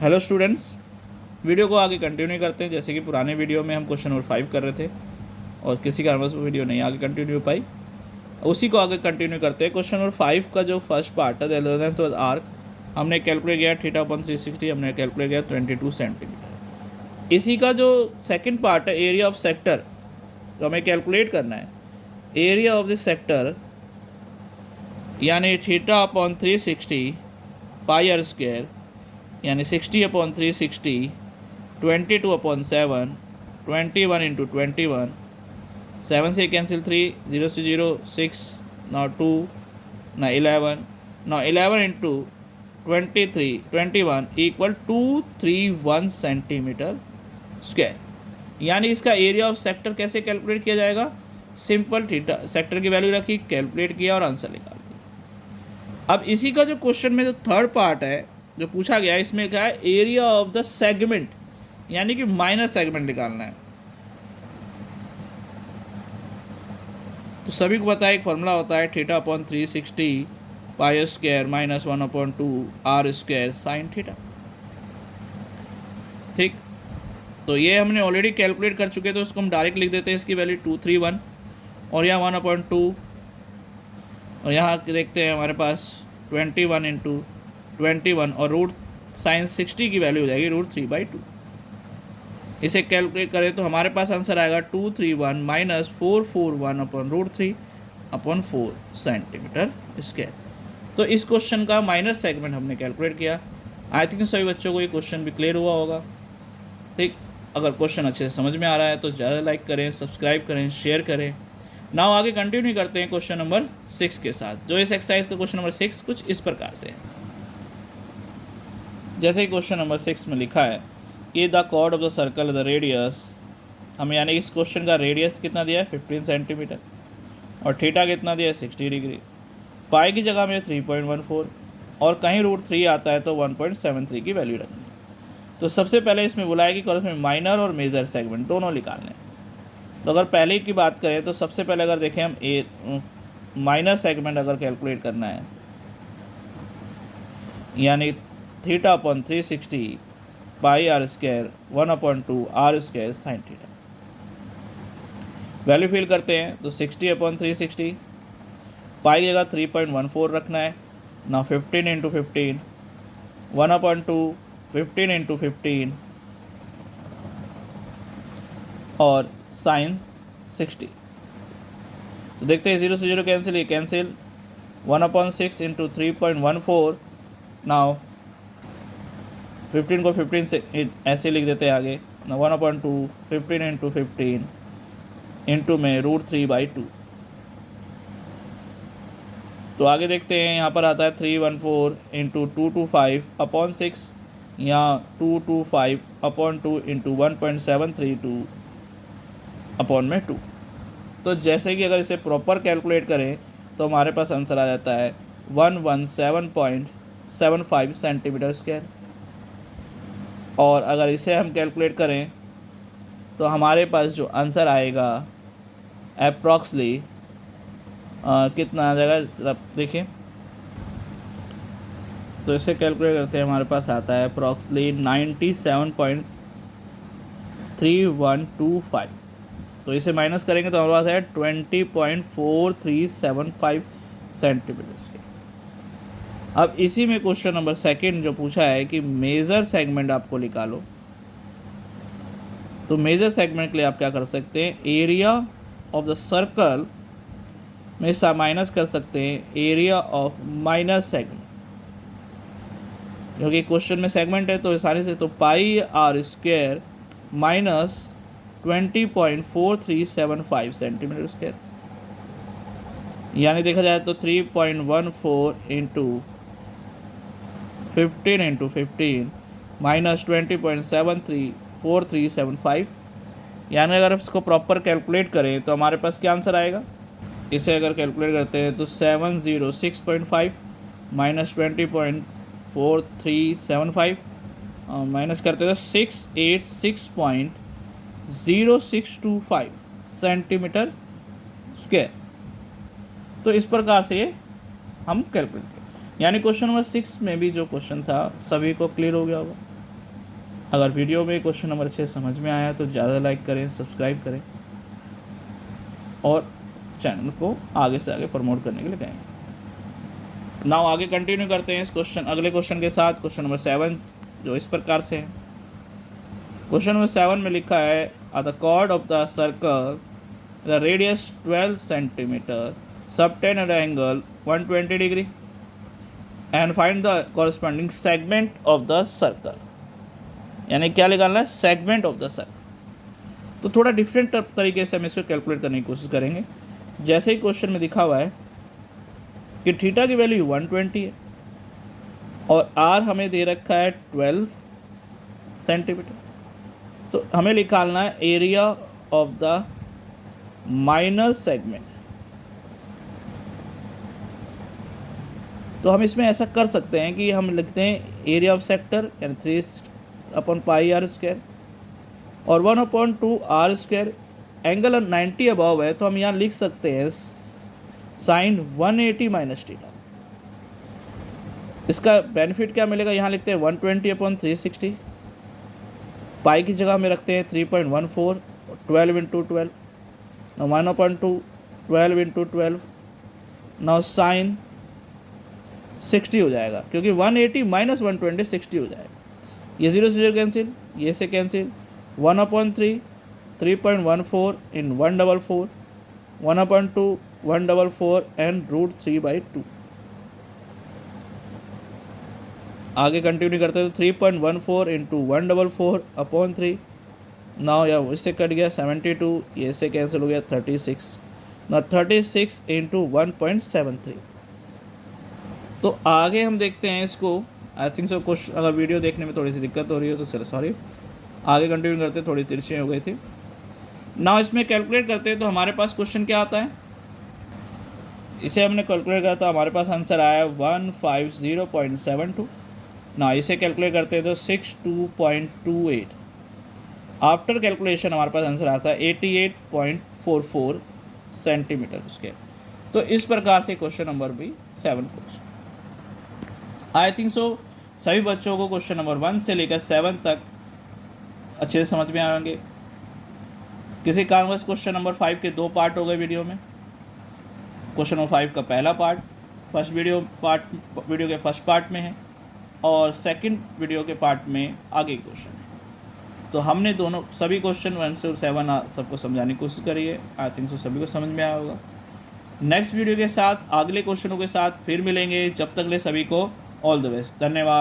Hello students, video को आगे continue करते हैं। जैसे कि पुराने वीडियो में हम क्वेश्चन नंबर 5 कर रहे थे और किसी कारणवश वो वीडियो नहीं आगे कंटिन्यू हो पाई, उसी को आगे कंटिन्यू करते हैं। क्वेश्चन नंबर 5 का जो फर्स्ट पार्ट है, द 11th आर्क, हमने कैलकुलेट किया थीटा अपॉन 360, हमने कैलकुलेट किया 22 सेंटीमीटर। इसी का जो सेकेंड पार्ट है, एरिया ऑफ सेक्टर, तो हमें कैलकुलेट करना है। एरिया ऑफ दिस सेक्टर यानी theta upon 360 pi are square यानी 60 अपॉन 360, 22 अपॉन 7, 21 इंटू 21, 7 से कैंसिल 3, 0 से 0, 6, now 2, now 11, now 11 into 23, 21 equal 231 centimetre square. यानी इसका एरिया ऑफ सेक्टर कैसे कैलकुलेट किया जाएगा? सिंपल, थीटा सेक्टर की वैल्यू रखी, कैलकुलेट किया और आंसर निकाल दिया। अब इसी का जो क्वेश्चन में जो थर्ड पार्ट है जो पूछा गया है, इसमें क्या है, एरिया ऑफ द सेगमेंट यानी कि माइनर सेगमेंट निकालना है। तो सभी को पता है एक फॉर्मूला होता है, theta upon 360 pi square minus 1/2 r square sine theta. ठीक, तो ये हमने ऑलरेडी कैलकुलेट कर चुके, तो इसको हम डायरेक्ट लिख देते हैं। इसकी वैल्यू 231 और यहाँ 1/2 और यहाँ देखते हैं हमारे पास 21 इंटू 21 और रूट साइन 60 की वैल्यू हो जाएगी √3/2। इसे कैलकुलेट करें तो हमारे पास आंसर आएगा 231 माइनस 441 अपॉन √3/4 सेंटीमीटर स्क्वायर। तो इस क्वेश्चन का माइनर सेगमेंट हमने कैलकुलेट किया। आई थिंक सभी बच्चों को ये क्वेश्चन भी क्लियर हुआ होगा। ठीक, अगर क्वेश्चन अच्छे से समझ में आ रहा है तो ज़्यादा लाइक करें, सब्सक्राइब करें, शेयर करें। नाउ आगे कंटिन्यू करते हैं क्वेश्चन नंबर 6 के साथ। जो इस एक्सरसाइज का क्वेश्चन नंबर 6 कुछ इस प्रकार से है। जैसे कि क्वेश्चन नंबर 6 में लिखा है कि the chord of the circle the radius, हमें यानी इस क्वेश्चन का रेडियस कितना दिया है 15 सेंटीमीटर और थीटा कितना दिया है 60 डिग्री। पाई की जगह में 3.14 और कहीं √3 आता है तो 1.73 की वैल्यू रखनी है। तो सबसे पहले इसमें बोला है कि इसमें माइनर और मेजर सेगमेंट दोनों निकालने हैं। तो अगर पहले की बात करें तो सबसे पहले अगर देखें हम माइनर सेगमेंट अगर कैलकुलेट करना है, यानी theta upon 360 pi are square 1/2 r square sine theta. Value fill करते हैं तो 60 अपॉन 360, पाई की जगह 3.14 रखना है ना, 15 इंटू 15, 1/2, 15 इंटू 15 और साइन 60। तो देखते हैं 0 से 0 कैंसिल, ये कैंसिल, 1/6 इंटू 3.14, नाउ 15 को 15 से ऐसे लिख देते हैं आगे, 1/2, 15 इंटू 15 इंटू में √3/2। तो आगे देखते हैं, यहाँ पर आता है 314 इंटू 225 अपॉन 6 या 225 अपॉन 2 इंटू 1.732 अपॉन में 2। तो जैसे कि अगर इसे प्रॉपर कैलकुलेट करें तो हमारे पास आंसर आ जाता है 117.75 सेंटीमीटर स्क्वायर। और अगर इसे हम कैलकुलेट करें तो हमारे पास जो आंसर आएगा अप्रॉक्सली कितना आ जाएगा, देखिए। तो इसे कैलकुलेट करते हैं, हमारे पास आता है अप्रॉक्सली 97.3125। तो इसे माइनस करेंगे तो हमारे पास है 20.4375 सेंटीमीटर स्क्वायर। अब इसी में क्वेश्चन नंबर सेकंड जो पूछा है कि मेजर सेगमेंट आपको निकालो। तो मेजर सेगमेंट के लिए आप क्या कर सकते हैं, एरिया ऑफ द सर्कल में माइनस कर सकते हैं एरिया ऑफ माइनर सेगमेंट, क्योंकि क्वेश्चन में सेगमेंट है तो आसानी से, तो pi are square minus 20.4375 centimetre square, यानी देखा जाए तो 3.14 इंटू 15 इंटू 15 माइनस 20.734375। यानी अगर इसको प्रॉपर कैलकुलेट करें तो हमारे पास क्या आंसर आएगा। इसे अगर कैलकुलेट करते हैं तो 706.5 माइनस 20.4375 माइनस करते तो 686.0625 सेंटीमीटर स्क्वायर। तो इस प्रकार से ये हम कैलकुलेट करें। यानी क्वेश्चन नंबर 6 में भी जो क्वेश्चन था सभी को क्लियर हो गया होगा। अगर वीडियो में क्वेश्चन नंबर 6 समझ में आया तो ज़्यादा लाइक करें, सब्सक्राइब करें और चैनल को आगे से आगे प्रमोट करने के लिए कहें। नाउ आगे कंटिन्यू करते हैं इस अगले क्वेश्चन के साथ। क्वेश्चन नंबर 7 जो इस प्रकार से है। क्वेश्चन नंबर 7 में लिखा है the chord of the circle the radius 12 centimetre subtend at angle 120 degree and find the corresponding segment of the circle. यानी क्या निकालना है? Segment of the circle. तो थोड़ा डिफरेंट तरीके से हम इसको कैलकुलेट करने की कोशिश करेंगे। जैसे ही क्वेश्चन में दिखा हुआ है कि थीटा की वैल्यू 120 है और आर हमें दे रखा है 12 सेंटीमीटर, तो हमें निकालना है area of the minor segment. तो हम इसमें ऐसा कर सकते हैं कि हम लिखते हैं एरिया ऑफ सेक्टर यानी 3/πr² और 1/2r²। एंगल 90 अबव है तो हम यहाँ लिख सकते हैं साइन 180 माइनस थीटा। इसका बेनिफिट क्या मिलेगा? यहाँ लिखते हैं 120/360, पाई की जगह में रखते हैं 3.14, 12 × 12, now 1/2, 12 × 12, now साइन 60 हो जाएगा क्योंकि 180 माइनस 120 60 हो जाएगा। ये 0 से 0 कैंसिल, ये से कैंसिल, 1/3, 3.14 इन 144, 1/2, 144 एंड √3/2। आगे कंटिन्यू करते हैं तो 3.14 इंटू 144/3। नाउ या इससे कट गया 72, ये से कैंसिल हो गया 36, ना 36 इंटू 1.73। तो आगे हम देखते हैं इसको। आई थिंक सो कुछ अगर वीडियो देखने में थोड़ी सी दिक्कत हो रही है तो सर सॉरी। आगे कंटिन्यू करते हैं, थोड़ी तिरछी हो गई थी। नाउ इसमें कैलकुलेट करते हैं तो हमारे पास क्वेश्चन क्या आता है, इसे हमने कैलकुलेट किया तो हमारे पास आंसर आया 150.72। ना इसे कैलकुलेट करते हैं तो 62.28। आफ्टर कैलकुलेशन हमारे पास आंसर आता है 88.44 सेंटीमीटर उसके। तो इस प्रकार से क्वेश्चन नंबर भी 7 क्वेश्चन। आई थिंक सो सभी बच्चों को क्वेश्चन नंबर 1 से लेकर 7 तक अच्छे से समझ में आएंगे। किसी कारणवश क्वेश्चन नंबर 5 के 2 पार्ट हो गए वीडियो में। क्वेश्चन नंबर 5 का पहला पार्ट वीडियो के फर्स्ट पार्ट में है और सेकंड वीडियो के पार्ट में आगे क्वेश्चन है। तो हमने दोनों सभी क्वेश्चन 1 से 7 सबको समझाने की कोशिश करी है। आई थिंक सो सभी को समझ में आया होगा। नेक्स्ट वीडियो के साथ अगले क्वेश्चनों के साथ फिर मिलेंगे। जब तक ले सभी को ऑल द बेस्ट। धन्यवाद।